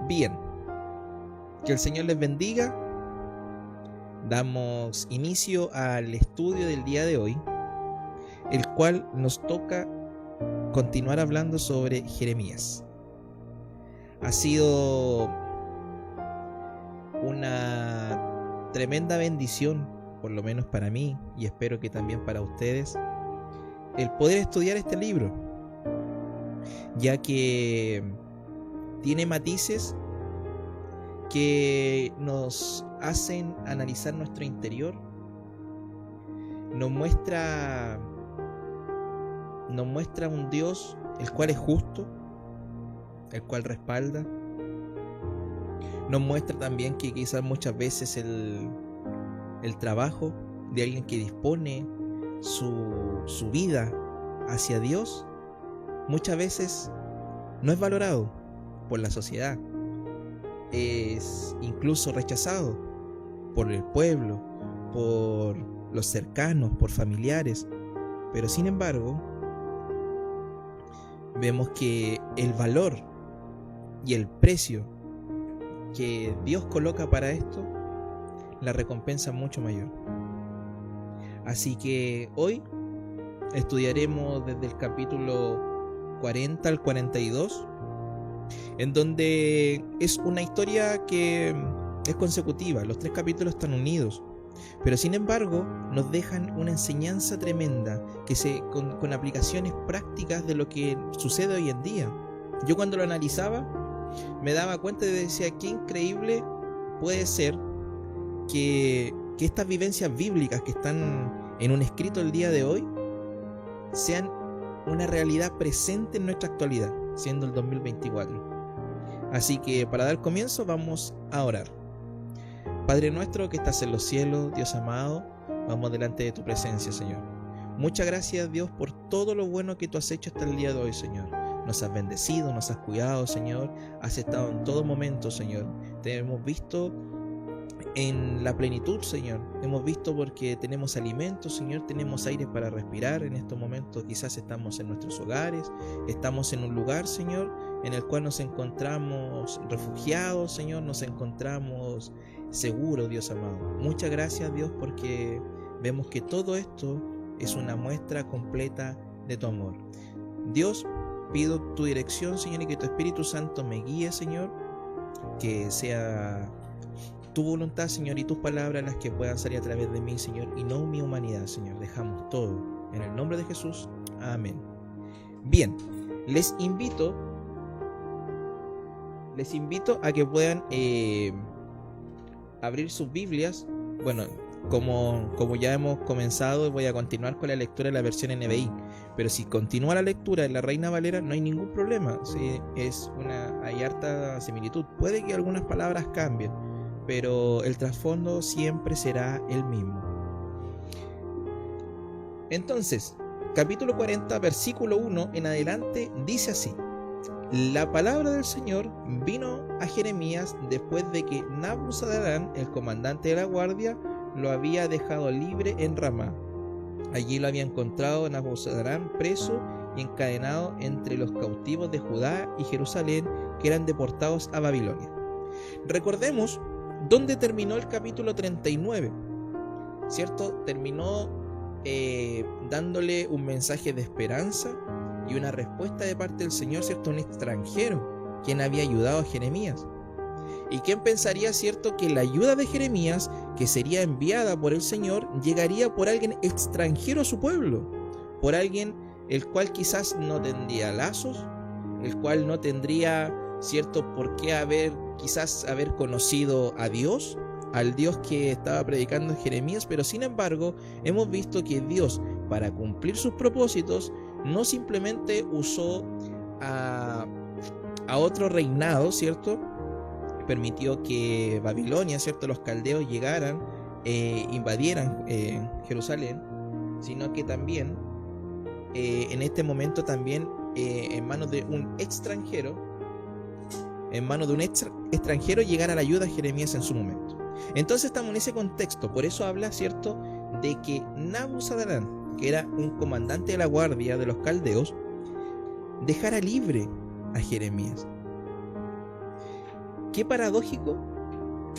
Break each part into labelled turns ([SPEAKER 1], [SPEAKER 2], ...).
[SPEAKER 1] Bien, que el Señor les bendiga. Damos inicio al estudio del día de hoy, el cual nos toca continuar hablando sobre Jeremías. Ha sido una tremenda bendición, por lo menos para mí, y espero que también para ustedes, el poder estudiar este libro, ya que tiene matices que nos hacen analizar nuestro interior, nos muestra un Dios el cual es justo, el cual respalda. Nos muestra también que quizás muchas veces el trabajo de alguien que dispone su vida hacia Dios muchas veces no es valorado por la sociedad, es incluso rechazado por el pueblo, por los cercanos, por familiares. Pero sin embargo, vemos que el valor y el precio que Dios coloca para esto, la recompensa es mucho mayor. Así que hoy estudiaremos desde el capítulo 40 al 42, en donde es una historia que es consecutiva, los 3 capítulos están unidos, pero sin embargo nos dejan una enseñanza tremenda con aplicaciones prácticas de lo que sucede hoy en día. Yo cuando lo analizaba me daba cuenta y decía, qué increíble puede ser que estas vivencias bíblicas que están en un escrito el día de hoy sean una realidad presente en nuestra actualidad, siendo el 2024. Así que para dar comienzo vamos a orar. Padre nuestro que estás en los cielos, Dios amado, vamos delante de tu presencia, Señor. Muchas gracias, Dios, por todo lo bueno que tú has hecho hasta el día de hoy, Señor. Nos has bendecido, nos has cuidado, Señor. Has estado en todo momento, Señor. Te hemos visto en la plenitud, Señor. Hemos visto porque tenemos alimentos, Señor. Tenemos aire para respirar en estos momentos. Quizás estamos en nuestros hogares. Estamos en un lugar, Señor, en el cual nos encontramos refugiados, Señor. Nos encontramos seguros, Dios amado. Muchas gracias, Dios, porque vemos que todo esto es una muestra completa de tu amor. Dios, pido tu dirección, Señor, y que tu Espíritu Santo me guíe, Señor. Que sea tu voluntad, Señor, y tus palabras las que puedan salir a través de mí, Señor, y no mi humanidad, Señor. Dejamos todo en el nombre de Jesús. Amén. Bien, les invito a que puedan abrir sus Biblias. Bueno, como ya hemos comenzado, voy a continuar con la lectura de la versión NBI, pero si continúa la lectura en la Reina Valera no hay ningún problema. Sí, hay harta similitud. Puede que algunas palabras cambien, pero el trasfondo siempre será el mismo. Entonces, capítulo 40, versículo 1 en adelante, dice así: la palabra del Señor vino a Jeremías después de que Nabuzaradán, el comandante de la guardia, lo había dejado libre en Ramá. Allí lo había encontrado Nabuzaradán preso y encadenado entre los cautivos de Judá y Jerusalén que eran deportados a Babilonia. Recordemos dónde terminó el capítulo 39, ¿cierto? Terminó dándole un mensaje de esperanza y una respuesta de parte del Señor, ¿cierto? Un extranjero quien había ayudado a Jeremías. ¿Y quién pensaría, cierto, que la ayuda de Jeremías, que sería enviada por el Señor, llegaría por alguien extranjero a su pueblo? Por alguien el cual quizás no tendría lazos, el cual no tendría, cierto, por qué quizás haber conocido a Dios, al Dios que estaba predicando Jeremías. Pero sin embargo, hemos visto que Dios, para cumplir sus propósitos, no simplemente usó a otro reinado, ¿cierto? Permitió que Babilonia, ¿cierto?, los caldeos llegaran, invadieran Jerusalén, sino que también en este momento también en manos de un extranjero llegara la ayuda a Jeremías en su momento. Entonces estamos en ese contexto. Por eso habla, ¿cierto?, de que Nabuzaradán, que era un comandante de la guardia de los caldeos, dejara libre a Jeremías. Qué paradójico,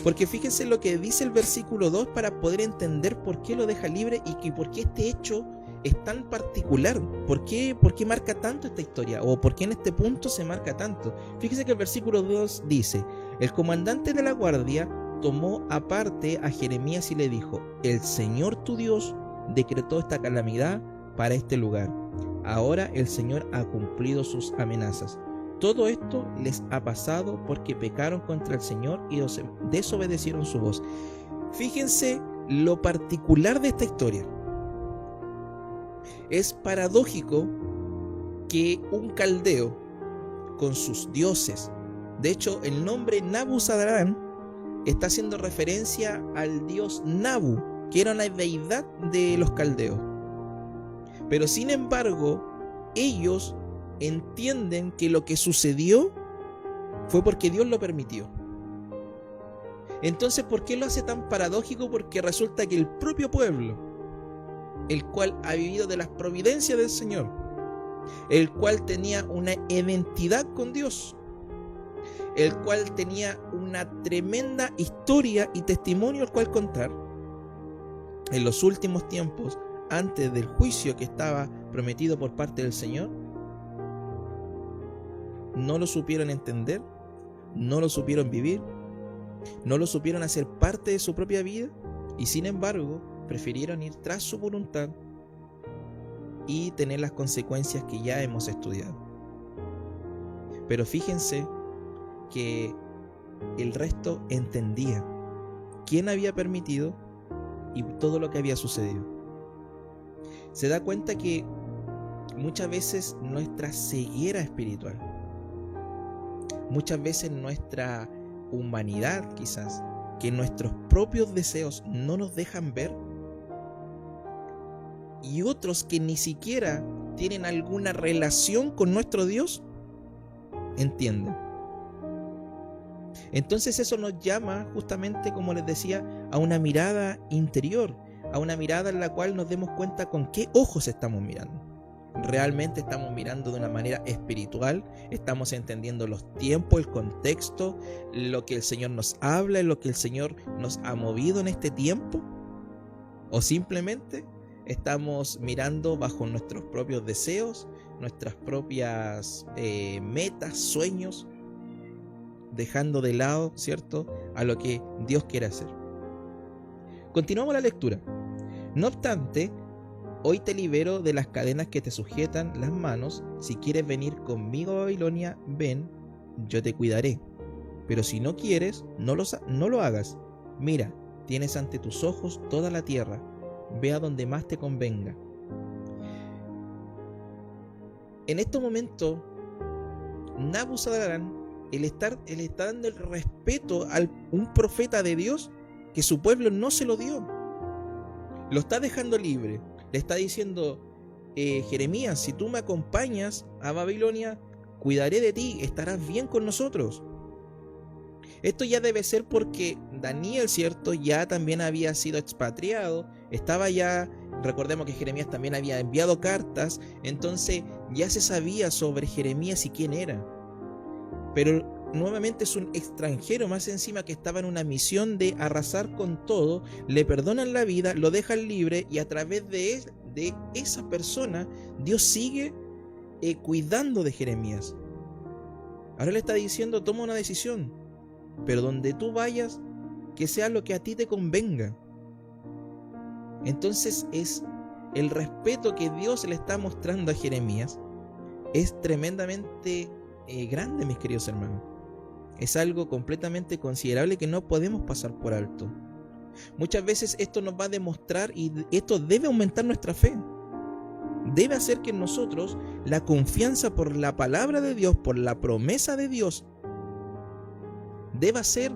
[SPEAKER 1] porque fíjense lo que dice el versículo 2 para poder entender por qué lo deja libre y por qué este hecho es tan particular. ¿Por qué marca tanto esta historia? ¿O por qué en este punto se marca tanto? Fíjense que el versículo 2 dice: el comandante de la guardia tomó aparte a Jeremías y le dijo: el Señor tu Dios decretó esta calamidad para este lugar. Ahora el Señor ha cumplido sus amenazas. Todo esto les ha pasado porque pecaron contra el Señor y desobedecieron su voz. Fíjense lo particular de esta historia. Es paradójico que un caldeo con sus dioses, de hecho el nombre Nabuzaradán está haciendo referencia al dios Nabu, que era una deidad de los caldeos. Pero sin embargo, ellos entienden que lo que sucedió fue porque Dios lo permitió. Entonces, ¿por qué lo hace tan paradójico? Porque resulta que el propio pueblo, el cual ha vivido de las providencias del Señor, el cual tenía una identidad con Dios, el cual tenía una tremenda historia y testimonio al cual contar, en los últimos tiempos, antes del juicio que estaba prometido por parte del Señor, no lo supieron entender, no lo supieron vivir, no lo supieron hacer parte de su propia vida, y sin embargo prefirieron ir tras su voluntad y tener las consecuencias que ya hemos estudiado. Pero fíjense que el resto entendía quién había permitido y todo lo que había sucedido. Se da cuenta que muchas veces nuestra ceguera espiritual, muchas veces nuestra humanidad, quizás, que nuestros propios deseos no nos dejan ver, y otros que ni siquiera tienen alguna relación con nuestro Dios, entienden. Entonces eso nos llama justamente, como les decía, a una mirada interior, a una mirada en la cual nos demos cuenta con qué ojos estamos mirando. ¿Realmente estamos mirando de una manera espiritual? ¿Estamos entendiendo los tiempos, el contexto, lo que el Señor nos habla, lo que el Señor nos ha movido en este tiempo? ¿O simplemente estamos mirando bajo nuestros propios deseos, nuestras propias metas, sueños, dejando de lado, ¿cierto?, a lo que Dios quiere hacer? Continuamos la lectura. No obstante, hoy te libero de las cadenas que te sujetan las manos. Si quieres venir conmigo a Babilonia, ven, yo te cuidaré. Pero si no quieres, no lo hagas. Mira, tienes ante tus ojos toda la tierra. Ve a donde más te convenga. En este momento, Nabuzaradán, él está dando el respeto a un profeta de Dios que su pueblo no se lo dio. Lo está dejando libre. Le está diciendo: Jeremías, si tú me acompañas a Babilonia, cuidaré de ti, estarás bien con nosotros. Esto ya debe ser porque Daniel, ¿cierto?, ya también había sido expatriado, estaba ya, recordemos que Jeremías también había enviado cartas, entonces ya se sabía sobre Jeremías y quién era. Pero nuevamente es un extranjero, más encima que estaba en una misión de arrasar con todo. Le perdonan la vida, lo dejan libre, y a través de esa persona Dios sigue cuidando de Jeremías. Ahora le está diciendo: toma una decisión, pero donde tú vayas, que sea lo que a ti te convenga. Entonces es el respeto que Dios le está mostrando a Jeremías, es tremendamente grande, mis queridos hermanos. Es algo completamente considerable que no podemos pasar por alto. Muchas veces esto nos va a demostrar, y esto debe aumentar nuestra fe. Debe hacer que en nosotros la confianza por la palabra de Dios, por la promesa de Dios, deba ser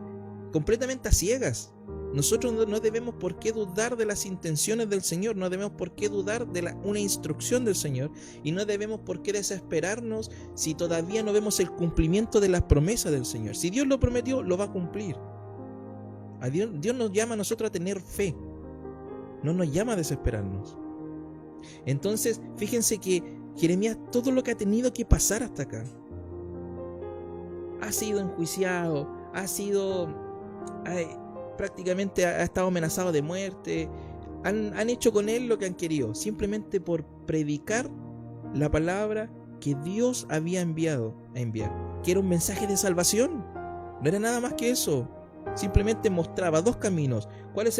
[SPEAKER 1] completamente a ciegas. Nosotros no debemos por qué dudar de las intenciones del Señor, no debemos por qué dudar de una instrucción del Señor, y no debemos por qué desesperarnos si todavía no vemos el cumplimiento de las promesas del Señor. Si Dios lo prometió, lo va a cumplir. Dios nos llama a nosotros a tener fe, no nos llama a desesperarnos. Entonces, fíjense que Jeremías, todo lo que ha tenido que pasar hasta acá, ha sido enjuiciado, ha sido, prácticamente ha estado amenazado de muerte. Han hecho con él lo que han querido, simplemente por predicar la palabra que Dios había enviado a enviar, que era un mensaje de salvación. No era nada más que eso. Simplemente mostraba dos caminos. ¿Cuál es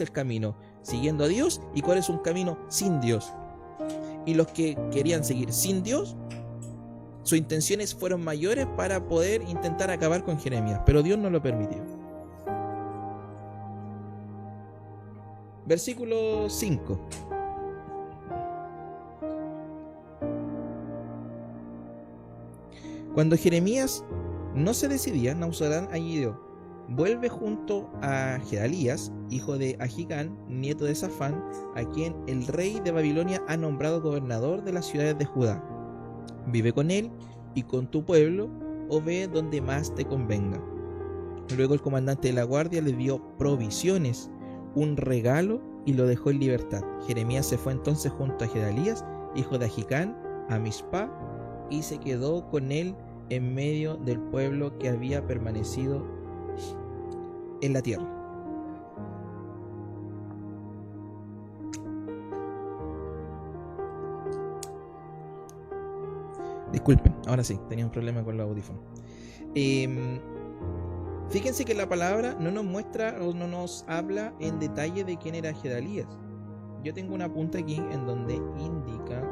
[SPEAKER 1] el camino siguiendo a Dios y cuál es un camino sin Dios? Y los que querían seguir sin Dios, sus intenciones fueron mayores para poder intentar acabar con Jeremías, pero Dios no lo permitió. Versículo 5. Cuando Jeremías no se decidía, Nabuzaradán añadió: vuelve junto a Gedalías, hijo de Ahicam, nieto de Safán, a quien el rey de Babilonia ha nombrado gobernador de las ciudades de Judá. Vive con él y con tu pueblo, o ve donde más te convenga. Luego el comandante de la guardia le dio provisiones, un regalo, y lo dejó en libertad. Jeremías se fue entonces junto a Gedalías, hijo de Ahicam, a Mizpá, y se quedó con él en medio del pueblo que había permanecido en la tierra. Disculpen, ahora sí, tenía un problema con los audífonos. Fíjense que la palabra no nos muestra o no nos habla en detalle de quién era Gedalías. Yo tengo una punta aquí en donde indica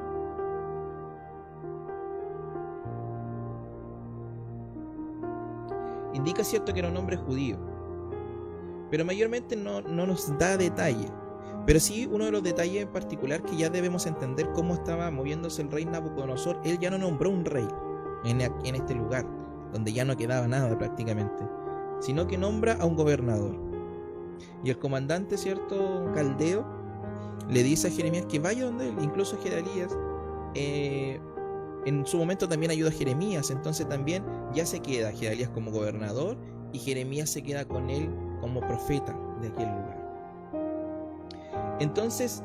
[SPEAKER 1] cierto que era un hombre judío, pero mayormente no nos da detalle. Pero sí, uno de los detalles en particular que ya debemos entender cómo estaba moviéndose el rey Nabucodonosor. Él ya no nombró un rey en este lugar, donde ya no quedaba nada prácticamente, sino que nombra a un gobernador. Y el comandante, cierto, caldeo, le dice a Jeremías que vaya donde él. Incluso Gedalías en su momento también ayuda a Jeremías. Entonces también ya se queda Gedalías como gobernador y Jeremías se queda con él como profeta de aquel lugar. Entonces,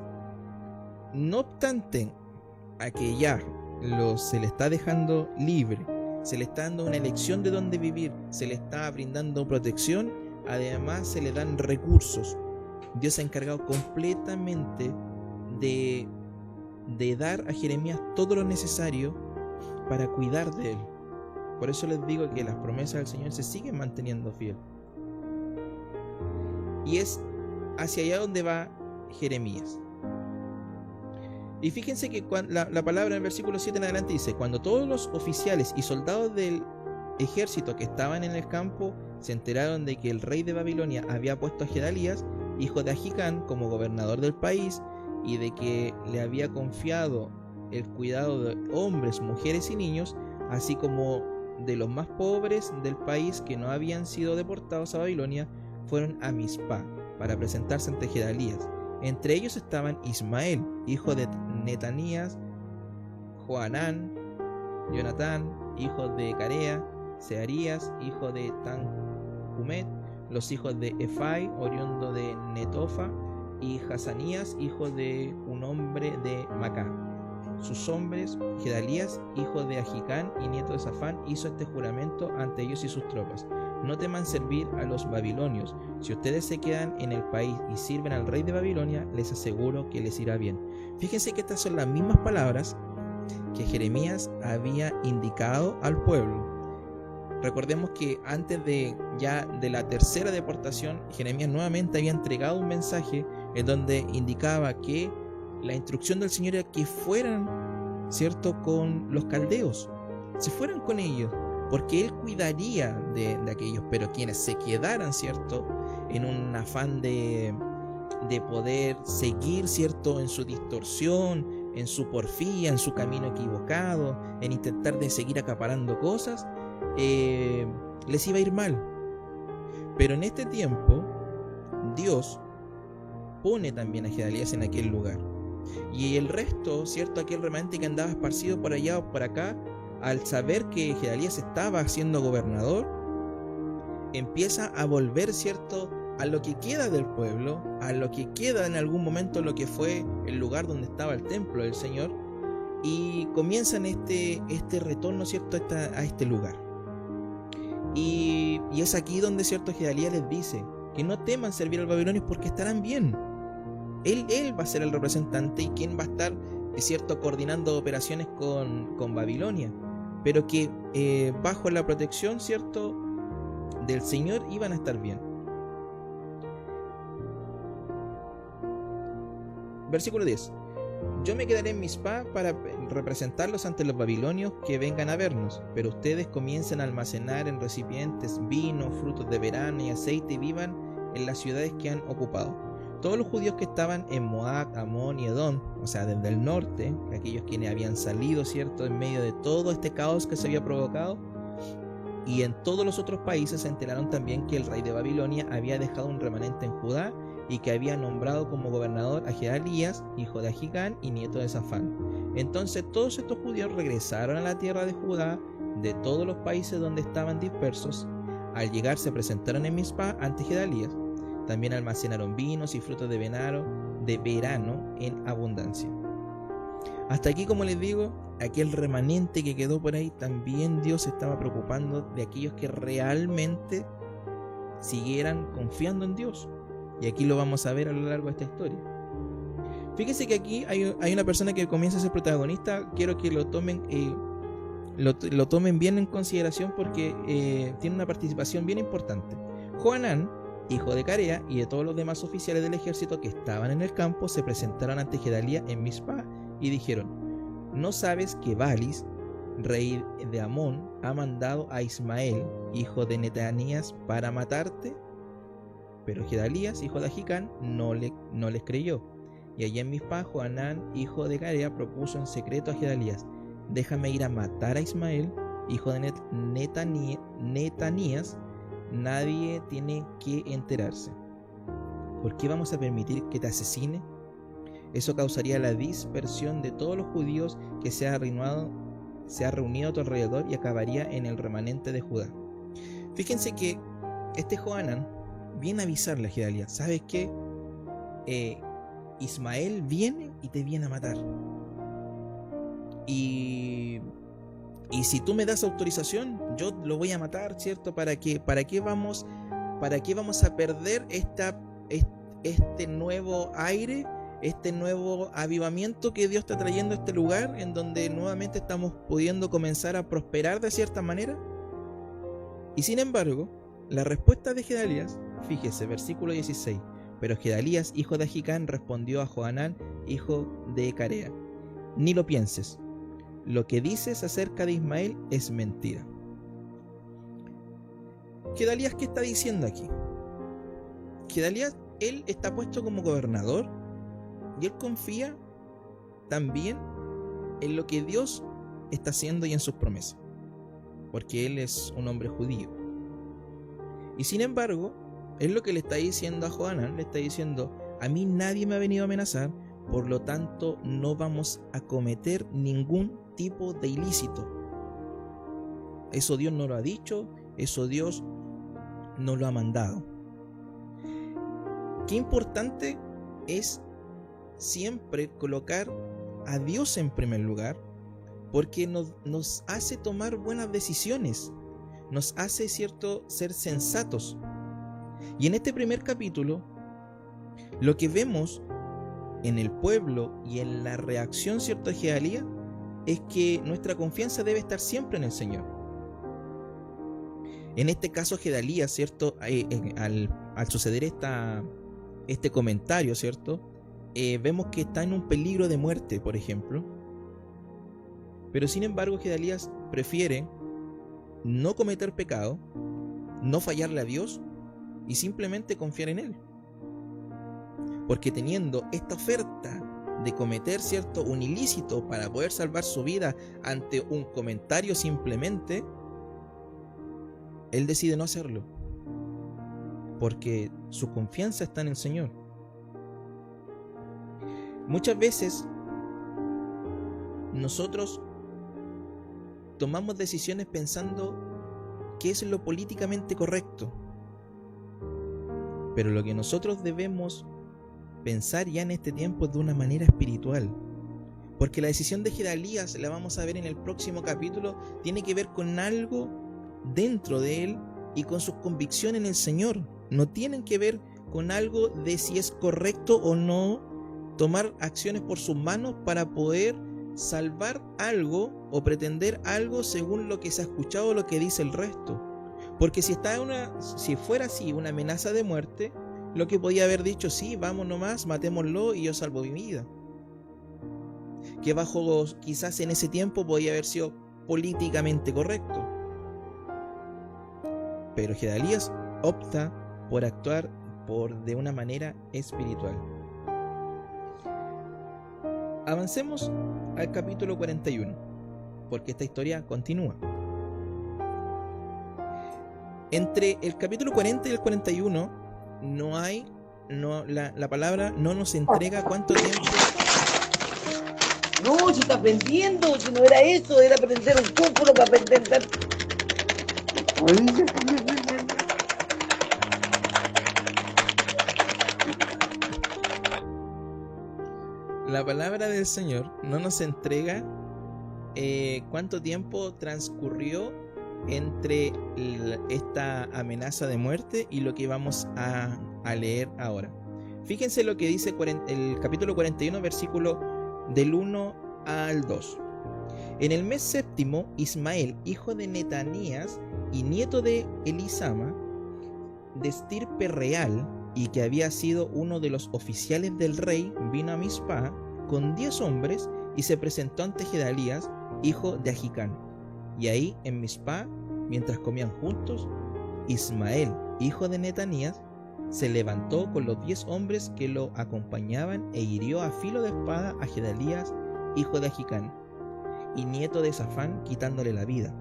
[SPEAKER 1] no obstante a que ya se le está dejando libre, se le está dando una elección de dónde vivir, se le está brindando protección, además se le dan recursos. Dios se ha encargado completamente de dar a Jeremías todo lo necesario para cuidar de él. Por eso les digo que las promesas del Señor se siguen manteniendo fiel. Y es hacia allá donde va Jeremías. Y fíjense que la palabra en el versículo 7 en adelante dice: cuando todos los oficiales y soldados del ejército que estaban en el campo se enteraron de que el rey de Babilonia había puesto a Gedalías, hijo de Ahicam, como gobernador del país, y de que le había confiado el cuidado de hombres, mujeres y niños, así como de los más pobres del país que no habían sido deportados a Babilonia, fueron a Mizpá para presentarse ante Gedalías. Entre ellos estaban Ismael, hijo de Netanías, Johanán, Jonatán, hijo de Carea, Searías, hijo de Tanhumet, los hijos de Efai, oriundo de Netofa, y Hazanías, hijo de un hombre de Macá. Sus hombres, Gedalías, hijo de Ahicam y nieto de Safán, hizo este juramento ante ellos y sus tropas: no teman servir a los babilonios. Si ustedes se quedan en el país y sirven al rey de Babilonia, les aseguro que les irá bien. Fíjense que estas son las mismas palabras que Jeremías había indicado al pueblo. Recordemos que antes de la tercera deportación, Jeremías nuevamente había entregado un mensaje en donde indicaba que la instrucción del Señor era que fueran, ¿cierto?, con los caldeos, se fueran con ellos, porque Él cuidaría de aquellos, pero quienes se quedaran, ¿cierto?, en un afán de poder seguir, ¿cierto?, en su distorsión, en su porfía, en su camino equivocado, en intentar de seguir acaparando cosas, les iba a ir mal. Pero en este tiempo Dios pone también a Gedalías en aquel lugar, y el resto, ¿cierto?, aquel remanente que andaba esparcido por allá o por acá, al saber que Gedalías estaba siendo gobernador, empieza a volver, ¿cierto?, a lo que queda del pueblo, a lo que queda en algún momento lo que fue el lugar donde estaba el templo del Señor, y comienzan este retorno, ¿cierto?, a este lugar. Y Y es aquí donde cierto Gedalías les dice que no teman servir a los babilonios porque estarán bien. Él va a ser el representante y quien va a estar, es cierto, coordinando operaciones con Babilonia, pero que bajo la protección, cierto, del Señor iban a estar bien. Versículo 10. Yo me quedaré en Mizpá para representarlos ante los babilonios que vengan a vernos, pero ustedes comiencen a almacenar en recipientes vino, frutos de verano y aceite y vivan en las ciudades que han ocupado. Todos los judíos que estaban en Moab, Amón y Edom, o sea, desde el norte, aquellos quienes habían salido, cierto, en medio de todo este caos que se había provocado, y en todos los otros países se enteraron también que el rey de Babilonia había dejado un remanente en Judá y que había nombrado como gobernador a Gedalías, hijo de Ahicam y nieto de Safán. Entonces todos estos judíos regresaron a la tierra de Judá de todos los países donde estaban dispersos. Al llegar se presentaron en Mizpá ante Gedalías. También almacenaron vinos y frutos de verano en abundancia. Hasta aquí, como les digo, aquel remanente que quedó por ahí, también Dios se estaba preocupando de aquellos que realmente siguieran confiando en Dios. Y aquí lo vamos a ver a lo largo de esta historia. Fíjense que aquí hay una persona que comienza a ser protagonista. Quiero que lo tomen bien en consideración porque tiene una participación bien importante. Johanán, hijo de Carea, y de todos los demás oficiales del ejército que estaban en el campo, se presentaron ante Gedalías en Mizpá y dijeron: ¿no sabes que Balis, rey de Amón, ha mandado a Ismael, hijo de Netanías, para matarte? Pero Gedalías, hijo de Ahicam, no les creyó. Y allí en Mizpá, Johanán, hijo de Carea, propuso en secreto a Gedalías: déjame ir a matar a Ismael, hijo de Netanías. Nadie tiene que enterarse. ¿Por qué vamos a permitir que te asesine? Eso causaría la dispersión de todos los judíos que se ha reunido a tu alrededor y acabaría en el remanente de Judá. Fíjense que este Johanán viene a avisarle a Gedalías: ¿sabes qué? Ismael viene y te viene a matar. Y si tú me das autorización, yo lo voy a matar, ¿cierto? ¿Para qué vamos a perder este nuevo aire, este nuevo avivamiento que Dios está trayendo a este lugar, en donde nuevamente estamos pudiendo comenzar a prosperar de cierta manera? Y sin embargo, la respuesta de Gedalías, fíjese, versículo 16: pero Gedalías, hijo de Ahicam, respondió a Johanán, hijo de Carea: ni lo pienses. Lo que dices acerca de Ismael es mentira. Gedalías, ¿qué está diciendo aquí? Gedalías, él está puesto como gobernador y él confía también en lo que Dios está haciendo y en sus promesas, porque él es un hombre judío. Y sin embargo, es lo que le está diciendo a Johanán, le está diciendo: a mí nadie me ha venido a amenazar, por lo tanto no vamos a cometer ningún tipo de ilícito. Eso Dios no lo ha dicho, eso Dios no lo ha mandado. Qué importante es siempre colocar a Dios en primer lugar, porque nos hace tomar buenas decisiones, nos hace, cierto, ser sensatos. Y en este primer capítulo, lo que vemos en el pueblo y en la reacción, cierto, de Gedalías, es que nuestra confianza debe estar siempre en el Señor. En este caso, Gedalías, cierto, al suceder este comentario, cierto, vemos que está en un peligro de muerte, por ejemplo. Pero sin embargo, Gedalías prefiere no cometer pecado, no fallarle a Dios y simplemente confiar en Él. Porque teniendo esta oferta de cometer, cierto, un ilícito para poder salvar su vida ante un comentario simplemente, él decide no hacerlo, porque su confianza está en el Señor. Muchas veces nosotros tomamos decisiones pensando qué es lo políticamente correcto, pero lo que nosotros debemos pensar ya en este tiempo de una manera espiritual, porque la decisión de Gedalías, la vamos a ver en el próximo capítulo, tiene que ver con algo dentro de él y con sus convicciones en el Señor. No tienen que ver con algo de si es correcto o no tomar acciones por sus manos para poder salvar algo o pretender algo según lo que se ha escuchado o lo que dice el resto. Porque si fuera así una amenaza de muerte, lo que podía haber dicho, sí, vamos nomás, matémoslo y yo salvo mi vida. Que bajo quizás en ese tiempo podía haber sido políticamente correcto. Pero Gedalías opta por actuar de una manera espiritual. Avancemos al capítulo 41, porque esta historia continúa. Entre el capítulo 40 y el 41 la palabra no nos entrega cuánto tiempo.
[SPEAKER 2] No, se está aprendiendo, si no era eso, era prender un cúpulo para aprender.
[SPEAKER 1] La palabra del Señor no nos entrega cuánto tiempo transcurrió entre esta amenaza de muerte y lo que vamos a leer ahora. Fíjense lo que dice el capítulo 41, versículo del 1 al 2. En el mes séptimo, Ismael, hijo de Netanías y nieto de Elisama, de estirpe real, y que había sido uno de los oficiales del rey, vino a Mizpá con 10 hombres y se presentó ante Gedalías, hijo de Ahicam. Y ahí en Mizpá, mientras comían juntos, Ismael, hijo de Netanías, se levantó con los 10 hombres que lo acompañaban e hirió a filo de espada a Gedalías, hijo de Ahicam, y nieto de Safán, quitándole la vida.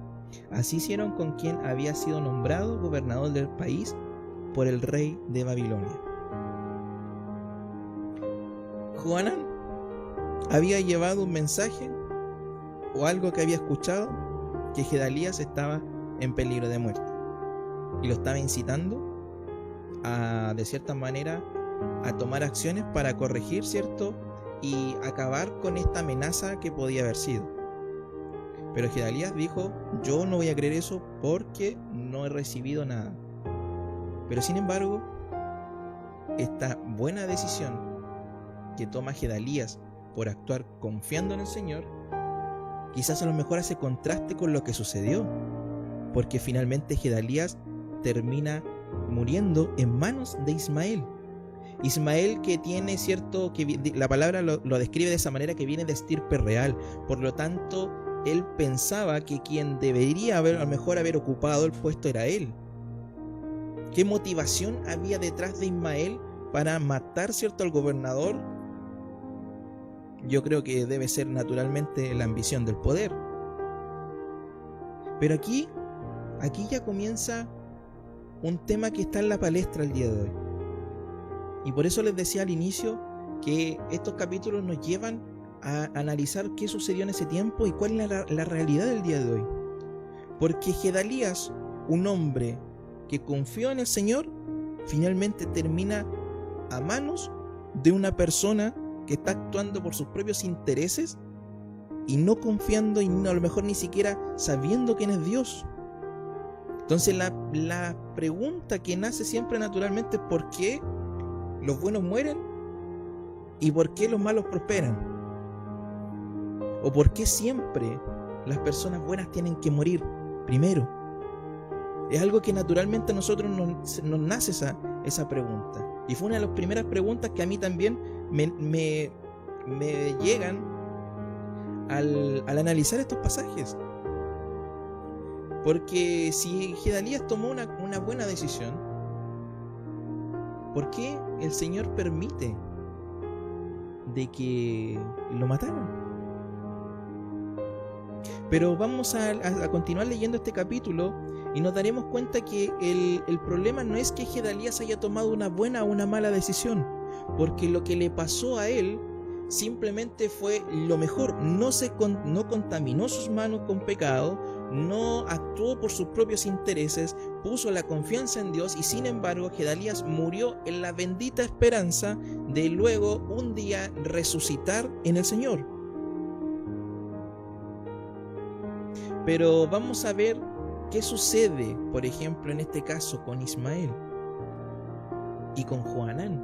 [SPEAKER 1] Así hicieron con quien había sido nombrado gobernador del país por el rey de Babilonia. Johanán había llevado un mensaje o algo que había escuchado, que Gedalías estaba en peligro de muerte, y lo estaba incitando de cierta manera a tomar acciones para corregir, ¿cierto?, y acabar con esta amenaza que podía haber sido. Pero Gedalías dijo: yo no voy a creer eso porque no he recibido nada. Pero sin embargo, esta buena decisión que toma Gedalías por actuar confiando en el Señor, quizás a lo mejor hace contraste con lo que sucedió, porque finalmente Gedalías termina muriendo en manos de Ismael. Ismael, que tiene cierto, que la palabra lo describe de esa manera, que viene de estirpe real. Por lo tanto, él pensaba que quien debería a lo mejor haber ocupado el puesto era él. ¿Qué motivación había detrás de Ismael para matar, cierto, al gobernador? Yo creo que debe ser naturalmente la ambición del poder. Pero aquí ya comienza un tema que está en la palestra el día de hoy. Y por eso les decía al inicio que estos capítulos nos llevan a analizar qué sucedió en ese tiempo y cuál es la realidad del día de hoy. Porque Gedalías, un hombre que confió en el Señor, finalmente termina a manos de una persona que está actuando por sus propios intereses y no confiando, y a lo mejor ni siquiera sabiendo quién es Dios. Entonces la pregunta que nace siempre naturalmente es: ¿por qué los buenos mueren y por qué los malos prosperan? ¿O por qué siempre las personas buenas tienen que morir primero? Es algo que naturalmente a nosotros nos nace esa pregunta. Y fue una de las primeras preguntas que a mí también me llegan al analizar estos pasajes. Porque si Gedalías tomó una buena decisión, ¿por qué el Señor permite de que lo mataran? Pero vamos a continuar leyendo este capítulo y nos daremos cuenta que el problema no es que Gedalías haya tomado una buena o una mala decisión, porque lo que le pasó a él simplemente fue lo mejor. No contaminó sus manos con pecado, no actuó por sus propios intereses, puso la confianza en Dios, y sin embargo Gedalías murió en la bendita esperanza de luego un día resucitar en el Señor. Pero vamos a ver ¿Qué sucede, por ejemplo, en este caso con Ismael y con Johanán?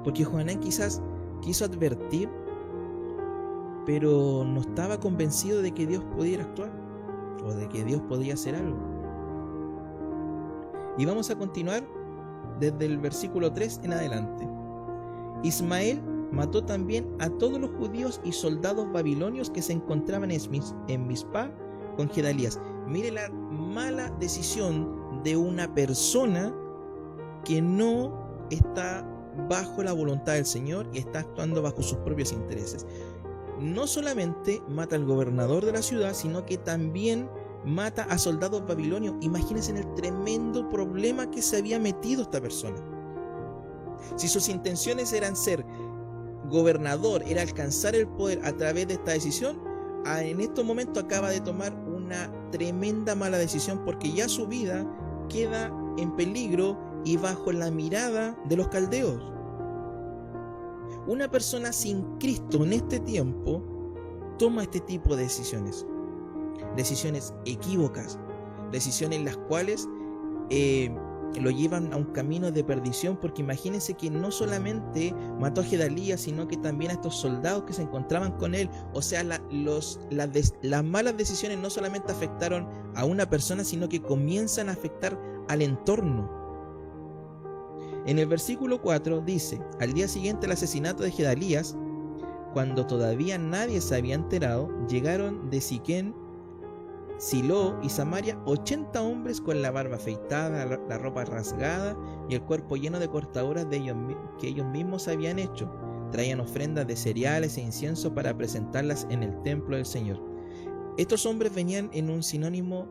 [SPEAKER 1] Porque Johanán quizás quiso advertir, pero no estaba convencido de que Dios pudiera actuar o de que Dios podía hacer algo. Y vamos a continuar desde el versículo 3 en adelante. Ismael mató también a todos los judíos y soldados babilonios que se encontraban en Mizpah con Gedalías. Mire la mala decisión de una persona que no está bajo la voluntad del Señor y está actuando bajo sus propios intereses. No solamente mata al gobernador de la ciudad, sino que también mata a soldados babilonios. Imagínense el tremendo problema que se había metido esta persona. Si sus intenciones eran ser gobernador, era alcanzar el poder a través de esta decisión, en estos momentos acaba de tomar una tremenda mala decisión, porque ya su vida queda en peligro y bajo la mirada de los caldeos. Una persona sin Cristo en este tiempo toma este tipo de decisiones equívocas, decisiones en las cuales lo llevan a un camino de perdición, porque imagínense que no solamente mató a Gedalías, sino que también a estos soldados que se encontraban con él. O sea, las malas decisiones no solamente afectaron a una persona, sino que comienzan a afectar al entorno. En el versículo 4 dice: al día siguiente del asesinato de Gedalías, cuando todavía nadie se había enterado, llegaron de Siquén, Silo y Samaria 80 hombres con la barba afeitada, la ropa rasgada y el cuerpo lleno de cortaduras que ellos mismos habían hecho. Traían ofrendas de cereales e incienso para presentarlas en el templo del Señor. Estos hombres venían en un sinónimo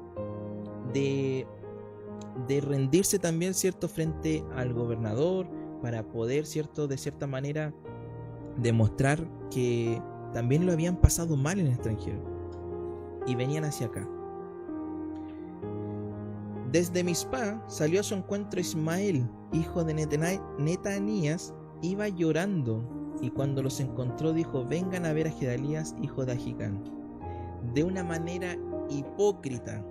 [SPEAKER 1] de rendirse también, ¿cierto?, frente al gobernador, para poder, ¿cierto?, de cierta manera demostrar que también lo habían pasado mal en el extranjero, y venían hacia acá. Desde Mizpah salió a su encuentro Ismael, hijo de Netanías. Iba llorando, y cuando los encontró dijo: vengan a ver a Gedalías, hijo de Ahicam. De una manera hipócrita.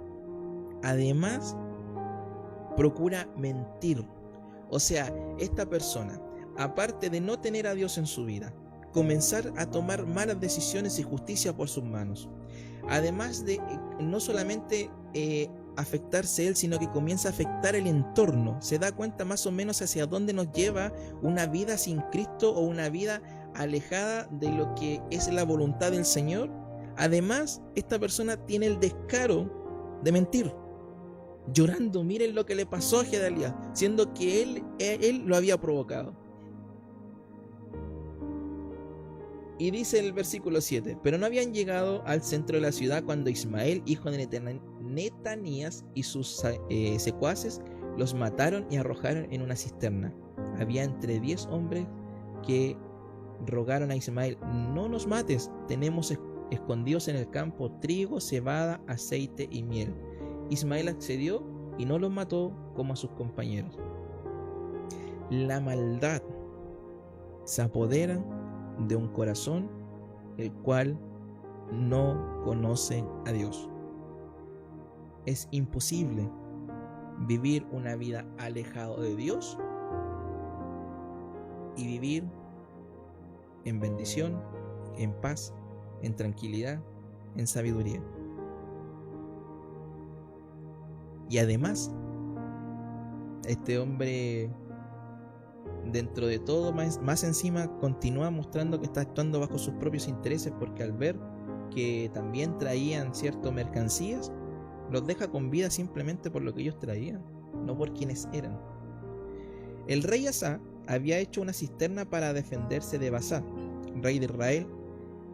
[SPEAKER 1] Además, procura mentir. O sea, esta persona, aparte de no tener a Dios en su vida, comenzar a tomar malas decisiones y justicia por sus manos, además de no solamente afectarse él, sino que comienza a afectar el entorno. Se da cuenta más o menos hacia dónde nos lleva una vida sin Cristo o una vida alejada de lo que es la voluntad del Señor. Además, esta persona tiene el descaro de mentir, llorando. Miren lo que le pasó a Gedalías, siendo que él lo había provocado. Y dice el versículo 7: pero no habían llegado al centro de la ciudad cuando Ismael, hijo de Netanías, y sus secuaces los mataron y arrojaron en una cisterna. Había entre 10 hombres que rogaron a Ismael: no nos mates, tenemos escondidos en el campo trigo, cebada, aceite y miel. Ismael accedió y no los mató como a sus compañeros. La maldad se apodera de un corazón el cual no conoce a Dios. Es imposible vivir una vida alejado de Dios y vivir en bendición, en paz, en tranquilidad, en sabiduría. Y además, este hombre, dentro de todo, más encima, continúa mostrando que está actuando bajo sus propios intereses, porque al ver que también traían ciertas mercancías, los deja con vida simplemente por lo que ellos traían, no por quienes eran. El rey Asa había hecho una cisterna para defenderse de Baasá, rey de Israel,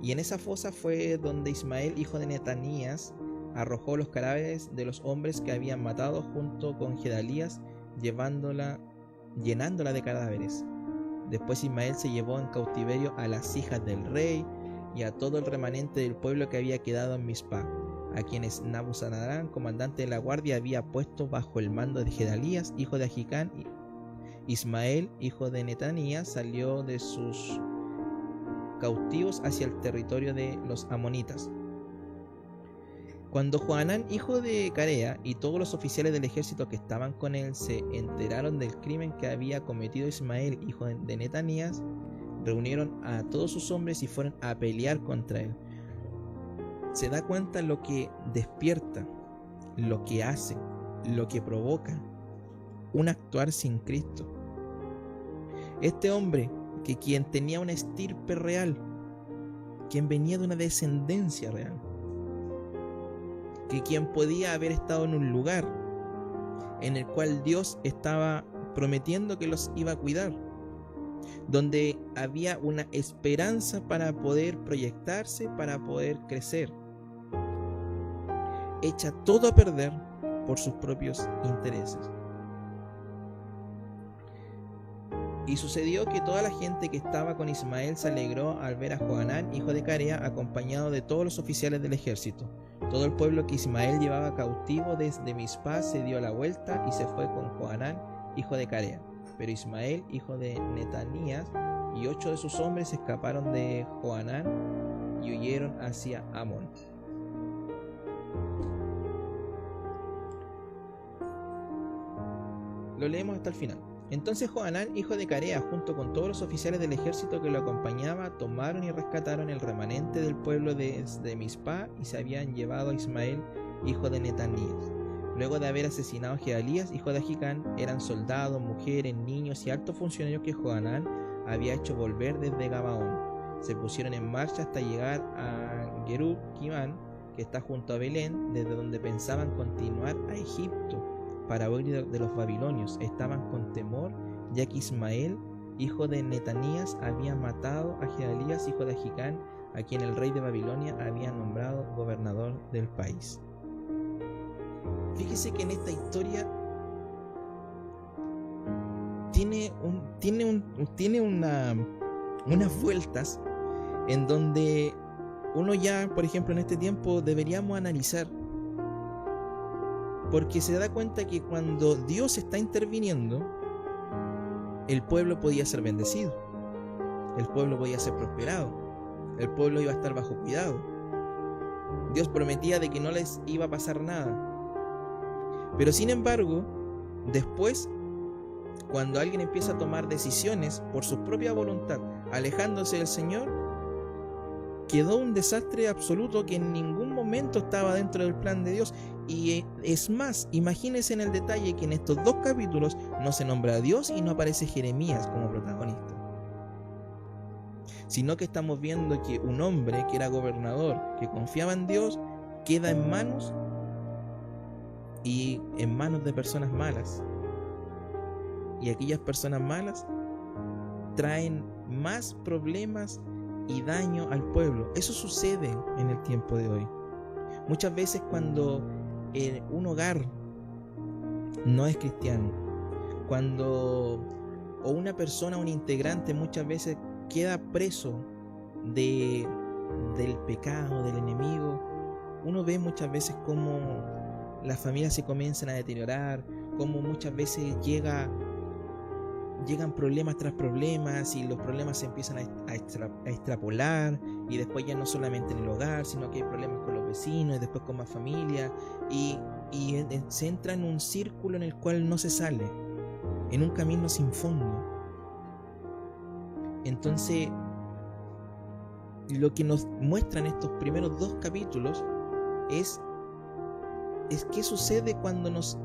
[SPEAKER 1] y en esa fosa fue donde Ismael, hijo de Netanías, arrojó los cadáveres de los hombres que habían matado junto con Gedalías, llenándola de cadáveres. Después Ismael se llevó en cautiverio a las hijas del rey y a todo el remanente del pueblo que había quedado en Mizpah, a quienes Nabuzaradán, comandante de la guardia, había puesto bajo el mando de Gedalías, hijo de Ahicam. Ismael, hijo de Netanías, salió de sus cautivos hacia el territorio de los amonitas. Cuando Johanán, hijo de Carea, y todos los oficiales del ejército que estaban con él se enteraron del crimen que había cometido Ismael, hijo de Netanías, reunieron a todos sus hombres y fueron a pelear contra él. Se da cuenta lo que despierta, lo que hace, lo que provoca un actuar sin Cristo. Este hombre, que quien tenía una estirpe real, quien venía de una descendencia real, que quien podía haber estado en un lugar en el cual Dios estaba prometiendo que los iba a cuidar, donde había una esperanza para poder proyectarse, para poder crecer, echa todo a perder por sus propios intereses. Y sucedió que toda la gente que estaba con Ismael se alegró al ver a Johanán, hijo de Carea, acompañado de todos los oficiales del ejército. Todo el pueblo que Ismael llevaba cautivo desde Mizpá se dio la vuelta y se fue con Johanán, hijo de Carea. Pero Ismael, hijo de Netanías, y 8 de sus hombres escaparon de Johanán y huyeron hacia Amón. Lo leemos hasta el final. Entonces Johanán, hijo de Carea, junto con todos los oficiales del ejército que lo acompañaba, tomaron y rescataron el remanente del pueblo de Mizpá y se habían llevado a Ismael, hijo de Netanías. Luego de haber asesinado a Gedalías, hijo de Ahicam, eran soldados, mujeres, niños y altos funcionarios que Johanán había hecho volver desde Gabaón. Se pusieron en marcha hasta llegar a Gerub Kimán, que está junto a Belén, desde donde pensaban continuar a Egipto para huir de los babilonios. Estaban con temor, ya que Ismael, hijo de Netanías, había matado a Gedalías, hijo de Ahicam, a quien el rey de Babilonia había nombrado gobernador del país. Fíjese que en esta historia tiene unas vueltas en donde uno ya, por ejemplo, en este tiempo deberíamos analizar, porque se da cuenta que cuando Dios está interviniendo, el pueblo podía ser bendecido, el pueblo podía ser prosperado, el pueblo iba a estar bajo cuidado. Dios prometía de que no les iba a pasar nada. Pero sin embargo, después, cuando alguien empieza a tomar decisiones por su propia voluntad, alejándose del Señor, quedó un desastre absoluto que en ningún momento estaba dentro del plan de Dios. Y es más, imagínense en el detalle que en estos 2 capítulos no se nombra a Dios y no aparece Jeremías como protagonista, sino que estamos viendo que un hombre que era gobernador, que confiaba en Dios, queda en manos de personas malas, y aquellas personas malas traen más problemas y daño al pueblo. Eso sucede en el tiempo de hoy. Muchas veces cuando un hogar no es cristiano, o una persona, un integrante, muchas veces queda preso del pecado, del enemigo, uno ve muchas veces cómo las familias se comienzan a deteriorar, cómo muchas veces llegan problemas tras problemas, y los problemas se empiezan a extrapolar, y después ya no solamente en el hogar, sino que hay problemas con los vecinos, y después con más familia, y se entra en un círculo en el cual no se sale, en un camino sin fondo. Entonces, lo que nos muestran estos primeros 2 capítulos es qué sucede cuando nos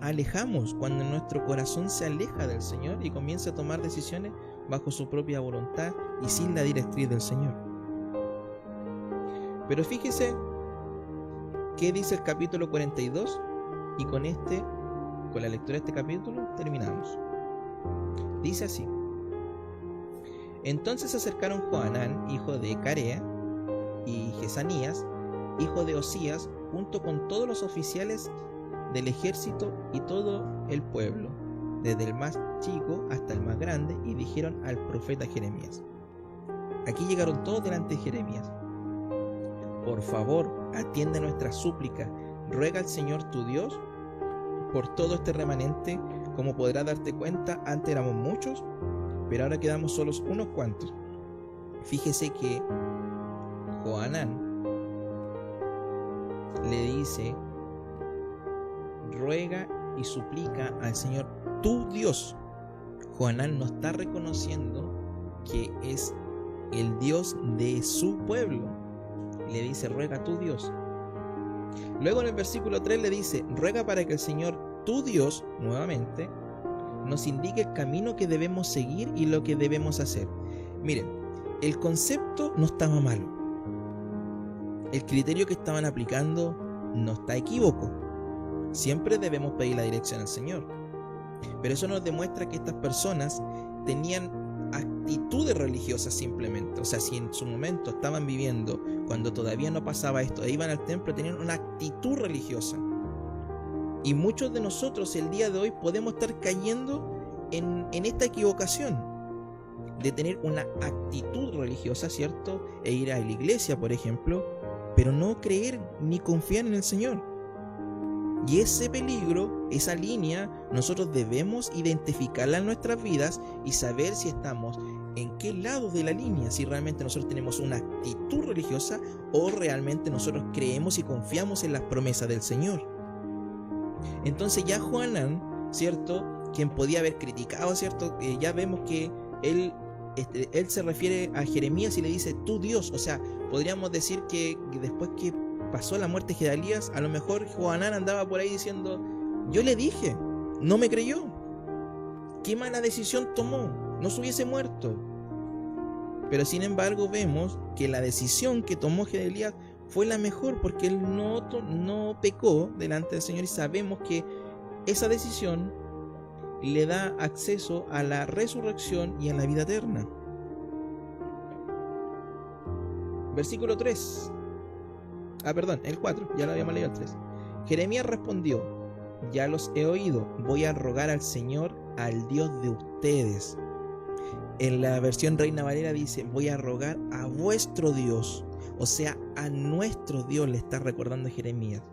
[SPEAKER 1] alejamos, cuando nuestro corazón se aleja del Señor y comienza a tomar decisiones bajo su propia voluntad y sin la directriz del Señor. Pero fíjese qué dice el capítulo 42, y con la lectura de este capítulo terminamos. Dice así: Entonces se acercaron Johanán, hijo de Carea, y Jesanías, hijo de Osías, junto con todos los oficiales del ejército y todo el pueblo, desde el más chico hasta el más grande, y dijeron al profeta Jeremías. Aquí llegaron todos delante de Jeremías. Por favor, atiende nuestra súplica, ruega al Señor tu Dios por todo este remanente. Como podrás darte cuenta, antes éramos muchos, pero ahora quedamos solos unos cuantos. Fíjese que Johanán le dice, ruega y suplica al Señor tu Dios. Johanán no está reconociendo que es el Dios de su pueblo. Le dice, ruega a tu Dios. Luego en el versículo 3 le dice, ruega para que el Señor tu Dios, nuevamente, nos indique el camino que debemos seguir y lo que debemos hacer. Miren, el concepto no estaba malo. El criterio que estaban aplicando no está equívoco. Siempre debemos pedir la dirección al Señor. Pero eso nos demuestra que estas personas tenían actitudes religiosas simplemente. O sea, si en su momento estaban viviendo, cuando todavía no pasaba esto, e iban al templo, tenían una actitud religiosa. Y muchos de nosotros el día de hoy podemos estar cayendo en esta equivocación de tener una actitud religiosa, ¿cierto? E ir a la iglesia, por ejemplo, pero no creer ni confiar en el Señor. Y ese peligro, esa línea, nosotros debemos identificarla en nuestras vidas y saber si estamos en qué lado de la línea, si realmente nosotros tenemos una actitud religiosa o realmente nosotros creemos y confiamos en las promesas del Señor. Entonces ya Johanán, ¿cierto?, quien podía haber criticado, ¿cierto?, ya vemos que él se refiere a Jeremías y le dice, tu Dios. O sea, podríamos decir que después que pasó la muerte de Gedalías, a lo mejor Johanán andaba por ahí diciendo, yo le dije, no me creyó, qué mala decisión tomó, no se hubiese muerto. Pero sin embargo vemos que la decisión que tomó Gedalías fue la mejor, porque él no pecó delante del Señor, y sabemos que esa decisión le da acceso a la resurrección y a la vida eterna. Versículo 3. El 4, ya lo habíamos leído el 3. Jeremías respondió, ya los he oído, voy a rogar al Señor, al Dios de ustedes. En la versión Reina Valera dice, voy a rogar a vuestro Dios. O sea, a nuestro Dios le está recordando Jeremías.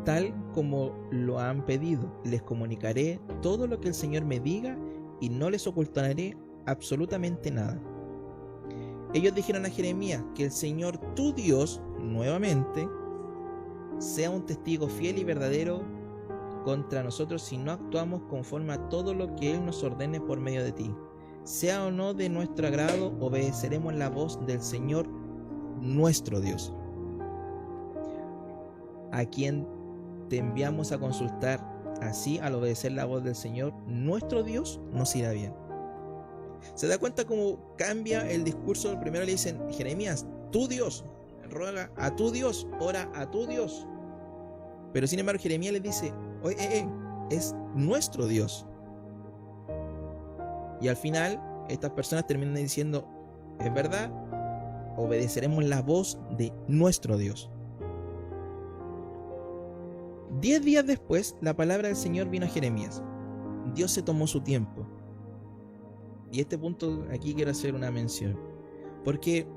[SPEAKER 1] Tal como lo han pedido, les comunicaré todo lo que el Señor me diga y no les ocultaré absolutamente nada. Ellos dijeron a Jeremías que el Señor tu Dios, nuevamente, sea un testigo fiel y verdadero contra nosotros si no actuamos conforme a todo lo que Él nos ordene por medio de ti. Sea o no de nuestro agrado, obedeceremos la voz del Señor nuestro Dios, a quien te enviamos a consultar. Así, al obedecer la voz del Señor nuestro Dios, nos irá bien. ¿Se da cuenta cómo cambia el discurso? Primero le dicen, Jeremías, tu Dios, ruega a tu Dios, ora a tu Dios. Pero sin embargo Jeremías les dice, oye, es nuestro Dios. Y al final estas personas terminan diciendo, es verdad, obedeceremos la voz de nuestro Dios. 10 días después, la palabra del Señor vino a Jeremías. Dios se tomó su tiempo. Y este punto aquí quiero hacer una mención, porque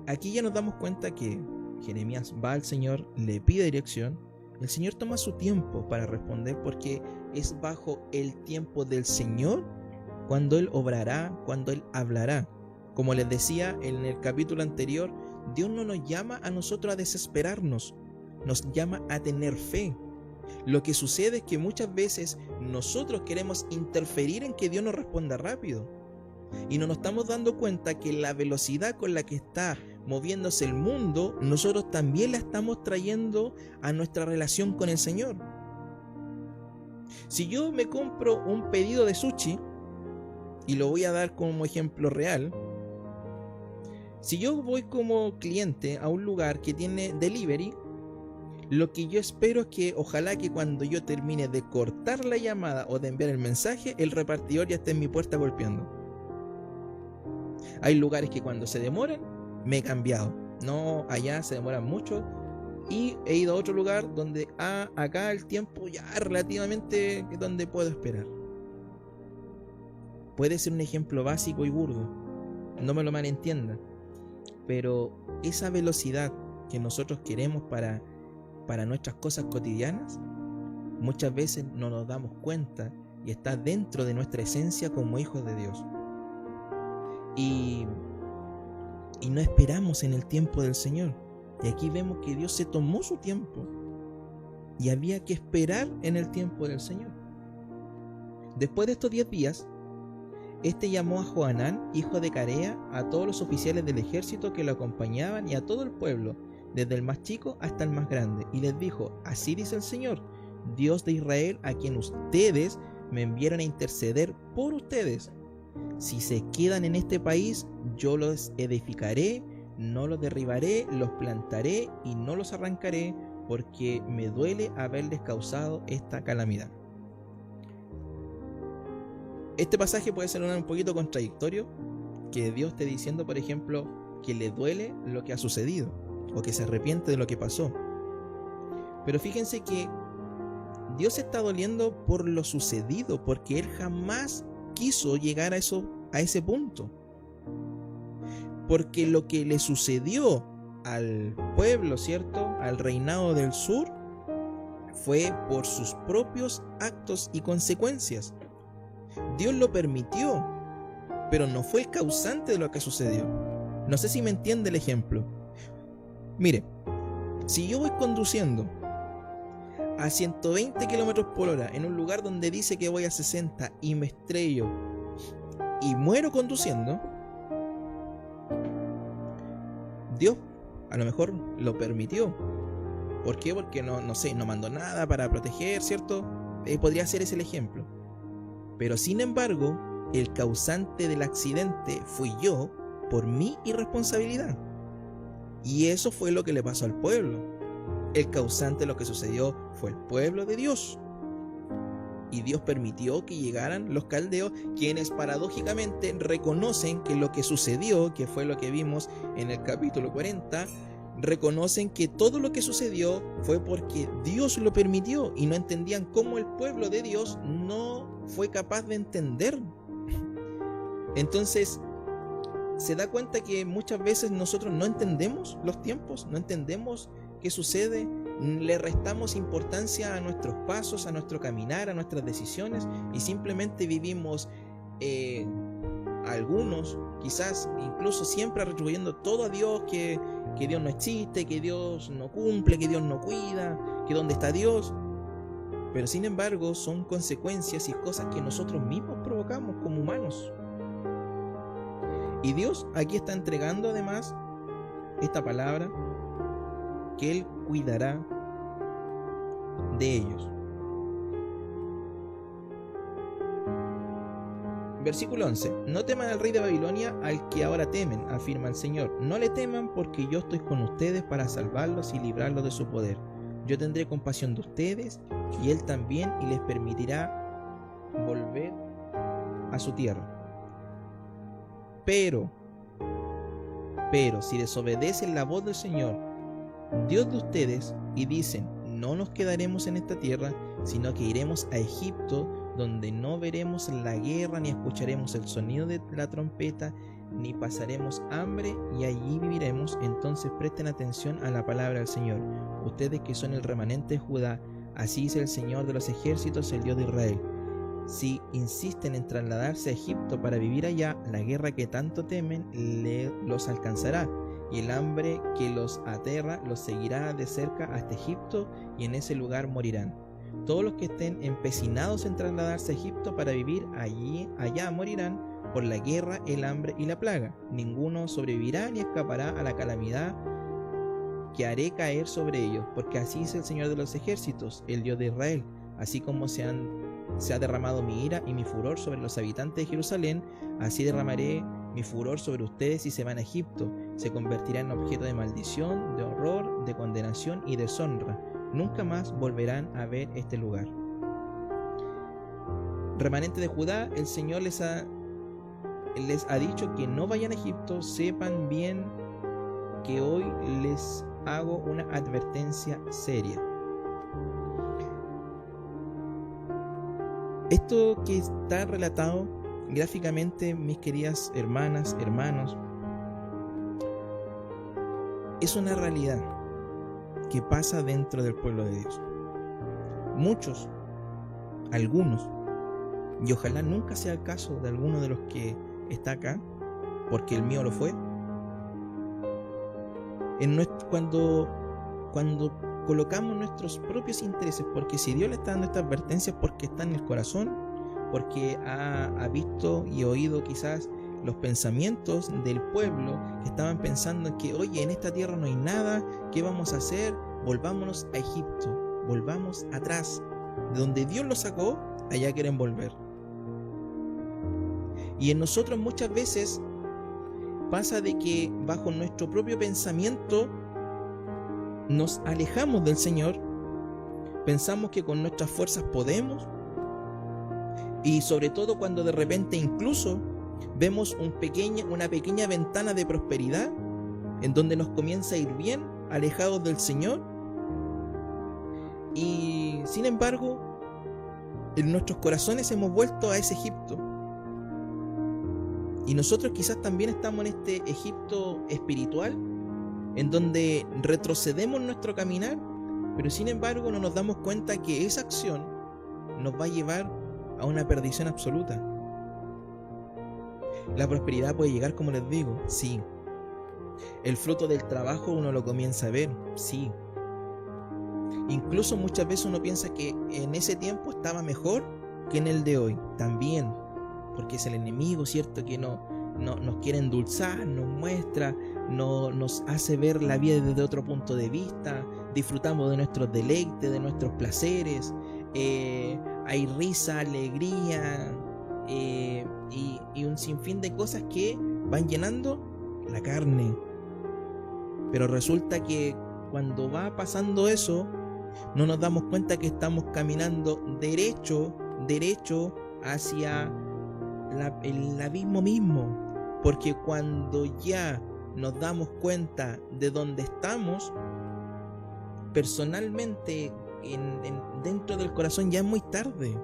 [SPEAKER 1] aquí ya nos damos cuenta que Jeremías va al Señor, le pide dirección. El Señor toma su tiempo para responder, porque es bajo el tiempo del Señor cuando Él obrará, cuando Él hablará. Como les decía en el capítulo anterior, Dios no nos llama a nosotros a desesperarnos, nos llama a tener fe. Lo que sucede es que muchas veces nosotros queremos interferir en que Dios nos responda rápido, y no nos estamos dando cuenta que la velocidad con la que está moviéndose el mundo, nosotros también la estamos trayendo a nuestra relación con el Señor. Si yo me compro un pedido de sushi, y lo voy a dar como ejemplo real, si yo voy como cliente a un lugar que tiene delivery, lo que yo espero es que ojalá que cuando yo termine de cortar la llamada o de enviar el mensaje, el repartidor ya esté en mi puerta golpeando. Hay lugares que cuando se demoran, me he cambiado. No, allá se demoran mucho, y he ido a otro lugar donde acá el tiempo ya relativamente donde puedo esperar. Puede ser un ejemplo básico y burdo, no me lo malentiendan, pero esa velocidad que nosotros queremos para nuestras cosas cotidianas, muchas veces no nos damos cuenta y está dentro de nuestra esencia como hijos de Dios. Y no esperamos en el tiempo del Señor. Y aquí vemos que Dios se tomó su tiempo y había que esperar en el tiempo del Señor. Después de estos 10 días, este llamó a Johanán, hijo de Carea, a todos los oficiales del ejército que lo acompañaban y a todo el pueblo, desde el más chico hasta el más grande, y les dijo: así dice el Señor, Dios de Israel, a quien ustedes me enviaron a interceder por ustedes. Si se quedan en este país, yo los edificaré, no los derribaré, los plantaré y no los arrancaré, porque me duele haberles causado esta calamidad. Este pasaje puede ser un poquito contradictorio, que Dios esté diciendo, por ejemplo, que le duele lo que ha sucedido, o que se arrepiente de lo que pasó. Pero fíjense que Dios está doliendo por lo sucedido, porque Él jamás quiso llegar a ese punto. Porque lo que le sucedió al pueblo, ¿cierto?, al reinado del sur, fue por sus propios actos y consecuencias. Dios lo permitió, pero no fue el causante de lo que sucedió. No sé si me entiende el ejemplo. Mire, si yo voy conduciendo a 120 kilómetros por hora en un lugar donde dice que voy a 60 y me estrello y muero conduciendo, Dios a lo mejor lo permitió. ¿Por qué? Porque no sé, no mandó nada para proteger, ¿cierto? Podría ser ese el ejemplo. Pero sin embargo, el causante del accidente fui yo por mi irresponsabilidad. Y eso fue lo que le pasó al pueblo. El causante de lo que sucedió fue el pueblo de Dios. Y Dios permitió que llegaran los caldeos, quienes paradójicamente reconocen que lo que sucedió, que fue lo que vimos en el capítulo 40, reconocen que todo lo que sucedió fue porque Dios lo permitió, y no entendían cómo el pueblo de Dios no fue capaz de entender. Entonces se da cuenta que muchas veces nosotros no entendemos los tiempos, no entendemos qué sucede, le restamos importancia a nuestros pasos, a nuestro caminar, a nuestras decisiones, y simplemente vivimos, algunos quizás incluso siempre atribuyendo todo a Dios, que Dios no existe, que Dios no cumple, que Dios no cuida, que dónde está Dios. Pero sin embargo son consecuencias y cosas que nosotros mismos provocamos como humanos. Y Dios aquí está entregando además esta palabra, que Él cuidará de ellos. Versículo 11. No teman al rey de Babilonia, al que ahora temen, afirma el Señor. No le teman, porque yo estoy con ustedes para salvarlos y librarlos de su poder. Yo tendré compasión de ustedes, y Él también, y les permitirá volver a su tierra. Pero si desobedecen la voz del Señor, Dios de ustedes, y dicen: no nos quedaremos en esta tierra, sino que iremos a Egipto, donde no veremos la guerra, ni escucharemos el sonido de la trompeta, ni pasaremos hambre, y allí viviremos. Entonces presten atención a la palabra del Señor, ustedes que son el remanente de Judá. Así dice el Señor de los ejércitos, el Dios de Israel: si insisten en trasladarse a Egipto para vivir allá, la guerra que tanto temen los alcanzará, y el hambre que los aterra los seguirá de cerca hasta Egipto, y en ese lugar morirán. Todos los que estén empecinados en trasladarse a Egipto para vivir allá morirán por la guerra, el hambre y la plaga. Ninguno sobrevivirá ni escapará a la calamidad que haré caer sobre ellos, porque así dice el Señor de los ejércitos, el Dios de Israel: así como se ha derramado mi ira y mi furor sobre los habitantes de Jerusalén, así derramaré mi furor sobre ustedes si se van a Egipto. Se convertirá en objeto de maldición, de horror, de condenación y deshonra. Nunca más volverán a ver este lugar. Remanente de Judá, el Señor les ha dicho que no vayan a Egipto. Sepan bien que hoy les hago una advertencia seria. Esto que está relatado gráficamente, mis queridas hermanas, hermanos, es una realidad que pasa dentro del pueblo de Dios. Muchos, algunos, y ojalá nunca sea el caso de alguno de los que está acá, porque el mío lo fue, cuando colocamos nuestros propios intereses, porque si Dios le está dando esta advertencia es porque está en el corazón, porque ha visto y oído quizás los pensamientos del pueblo que estaban pensando que, oye, en esta tierra no hay nada, ¿qué vamos a hacer? Volvámonos a Egipto, volvamos atrás, de donde Dios los sacó, allá quieren volver. Y en nosotros muchas veces pasa de que bajo nuestro propio pensamiento nos alejamos del Señor, pensamos que con nuestras fuerzas podemos, y sobre todo cuando de repente incluso vemos una pequeña ventana de prosperidad en donde nos comienza a ir bien, alejados del Señor, y sin embargo en nuestros corazones hemos vuelto a ese Egipto. Y nosotros quizás también estamos en este Egipto espiritual, en donde retrocedemos nuestro caminar, pero sin embargo no nos damos cuenta que esa acción nos va a llevar a una perdición absoluta. La prosperidad puede llegar, como les digo, sí. El fruto del trabajo uno lo comienza a ver, sí. Incluso muchas veces uno piensa que en ese tiempo estaba mejor que en el de hoy, también. Porque es el enemigo, ¿cierto? Que no nos quiere endulzar, nos muestra, nos hace ver la vida desde otro punto de vista. Disfrutamos de nuestros deleites, de nuestros placeres. Hay risa, alegría y un sinfín de cosas que van llenando la carne. Pero resulta que cuando va pasando eso, no nos damos cuenta que estamos caminando derecho hacia el abismo mismo, porque cuando ya nos damos cuenta de dónde estamos, personalmente dentro del corazón ya es muy tarde,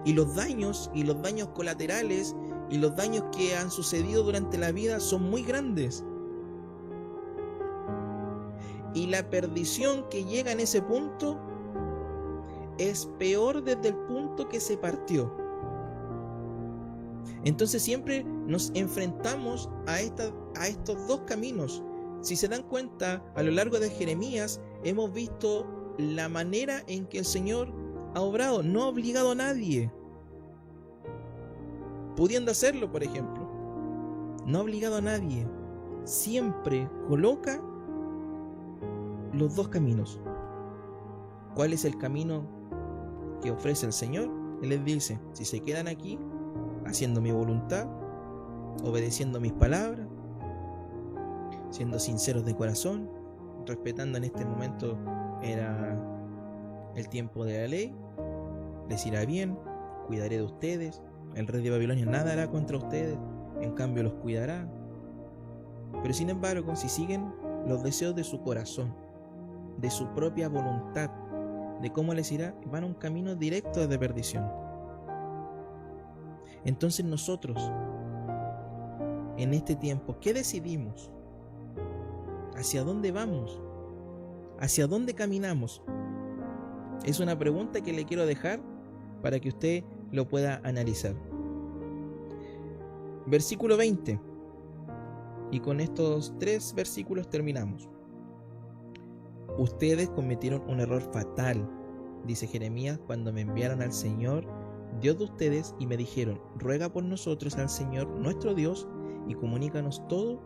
[SPEAKER 1] y los daños colaterales y los daños que han sucedido durante la vida son muy grandes, y la perdición que llega en ese punto es peor desde el punto que se partió. Entonces siempre nos enfrentamos a estos dos caminos. Si se dan cuenta, a lo largo de Jeremías hemos visto la manera en que el Señor ha obrado. No ha obligado a nadie, pudiendo hacerlo, por ejemplo. No ha obligado a nadie. Siempre coloca los dos caminos. ¿Cuál es el camino que ofrece el Señor? Él les dice: si se quedan aquí haciendo mi voluntad, obedeciendo mis palabras, siendo sinceros de corazón, respetando en este momento era el tiempo de la ley, les irá bien, cuidaré de ustedes, el rey de Babilonia nada hará contra ustedes, en cambio los cuidará. Pero sin embargo, si siguen los deseos de su corazón, de su propia voluntad, de cómo les irá, van a un camino directo de perdición. Entonces nosotros, en este tiempo, ¿qué decidimos? ¿Hacia dónde vamos? ¿Hacia dónde caminamos? Es una pregunta que le quiero dejar para que usted lo pueda analizar. Versículo 20. Y con estos 3 versículos terminamos. Ustedes cometieron un error fatal, dice Jeremías, cuando me enviaron al Señor, Dios de ustedes, y me dijeron: ruega por nosotros al Señor nuestro Dios y comunícanos todo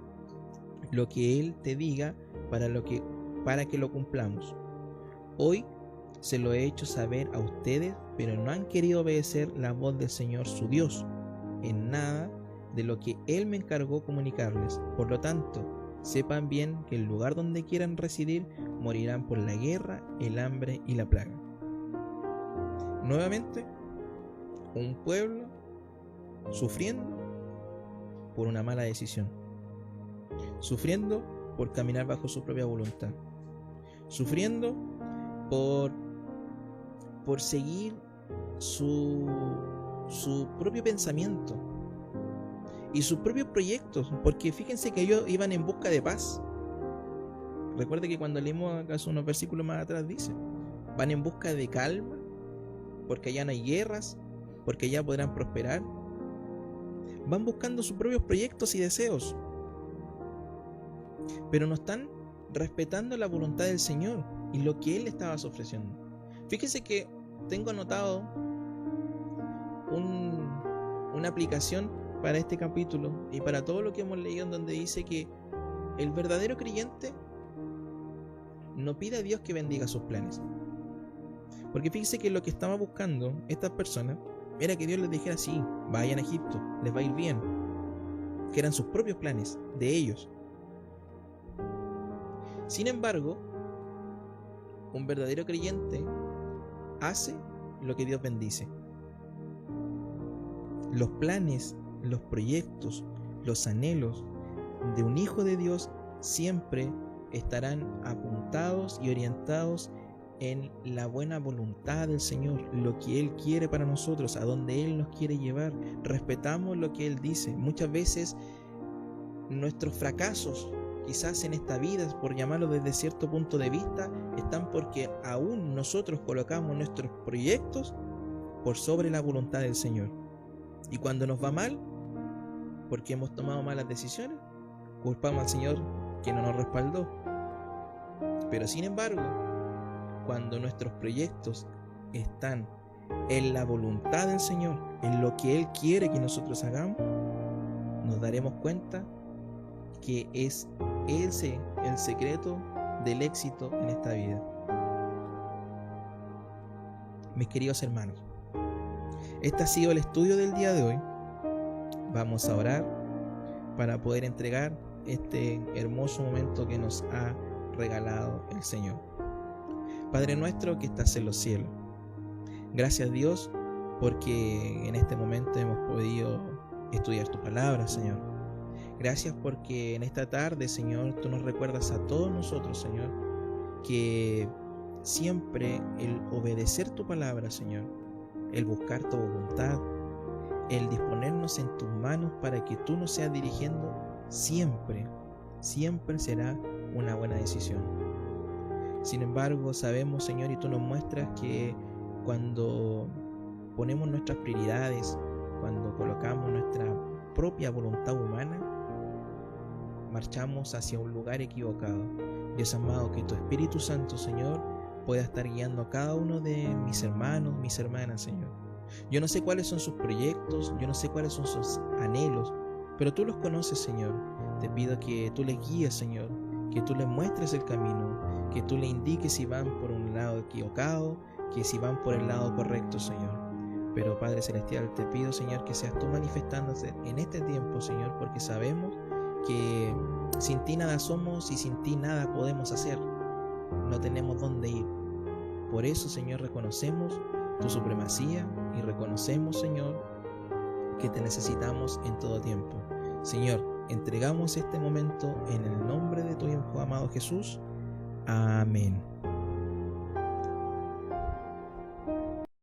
[SPEAKER 1] lo que Él te diga para que lo cumplamos. Hoy se lo he hecho saber a ustedes, pero no han querido obedecer la voz del Señor su Dios en nada de lo que Él me encargó comunicarles. Por lo tanto, sepan bien que el lugar donde quieran residir morirán por la guerra, el hambre y la plaga. Nuevamente, un pueblo sufriendo por una mala decisión, sufriendo por caminar bajo su propia voluntad, sufriendo por seguir su propio pensamiento y sus propios proyectos, porque fíjense que ellos iban en busca de paz. Recuerde que cuando leímos acaso unos versículos más atrás dice: van en busca de calma, porque allá no hay guerras, porque allá podrán prosperar. Van buscando sus propios proyectos y deseos. pero no están respetando la voluntad del Señor y lo que Él les estaba ofreciendo. Fíjense que tengo anotado una aplicación para este capítulo y para todo lo que hemos leído, en donde dice que el verdadero creyente no pide a Dios que bendiga sus planes. Porque fíjense que lo que estaba buscando estas personas era que Dios les dijera: sí, vayan a Egipto, les va a ir bien, que eran sus propios planes, de ellos. Sin embargo, un verdadero creyente hace lo que Dios bendice. Los planes, los proyectos, los anhelos de un hijo de Dios siempre estarán apuntados y orientados en la buena voluntad del Señor, lo que Él quiere para nosotros, a donde Él nos quiere llevar. Respetamos lo que Él dice. Muchas veces nuestros fracasos, quizás en esta vida, por llamarlo desde cierto punto de vista, están porque aún nosotros colocamos nuestros proyectos por sobre la voluntad del Señor. Y cuando nos va mal, porque hemos tomado malas decisiones, culpamos al Señor que no nos respaldó. Pero sin embargo, cuando nuestros proyectos están en la voluntad del Señor, en lo que Él quiere que nosotros hagamos, nos daremos cuenta que es ese el secreto del éxito en esta vida. Mis queridos hermanos, este ha sido el estudio del día de hoy. Vamos a orar para poder entregar este hermoso momento que nos ha regalado el Señor. Padre nuestro que estás en los cielos, gracias Dios porque en este momento hemos podido estudiar tu palabra, Señor. Gracias porque en esta tarde, Señor, tú nos recuerdas a todos nosotros, Señor, que siempre el obedecer tu palabra, Señor, el buscar tu voluntad, el disponernos en tus manos para que tú nos seas dirigiendo, siempre será una buena decisión. Sin embargo, sabemos, Señor, y tú nos muestras que cuando ponemos nuestras prioridades, cuando colocamos nuestra propia voluntad humana, marchamos hacia un lugar equivocado. Dios amado, que tu Espíritu Santo, Señor, pueda estar guiando a cada uno de mis hermanos, mis hermanas, Señor. Yo no sé cuáles son sus proyectos, yo no sé cuáles son sus anhelos, pero tú los conoces, Señor. Te pido que tú les guíes, Señor, que tú les muestres el camino, que tú les indiques si van por un lado equivocado, que si van por el lado correcto, Señor. Pero Padre Celestial, te pido, Señor, que seas tú manifestándose en este tiempo, Señor, porque sabemos que sin ti nada somos y sin ti nada podemos hacer. No tenemos dónde ir. Por eso, Señor, reconocemos tu supremacía y reconocemos, Señor, que te necesitamos en todo tiempo. Señor, entregamos este momento en el nombre de tu Hijo amado Jesús. Amén.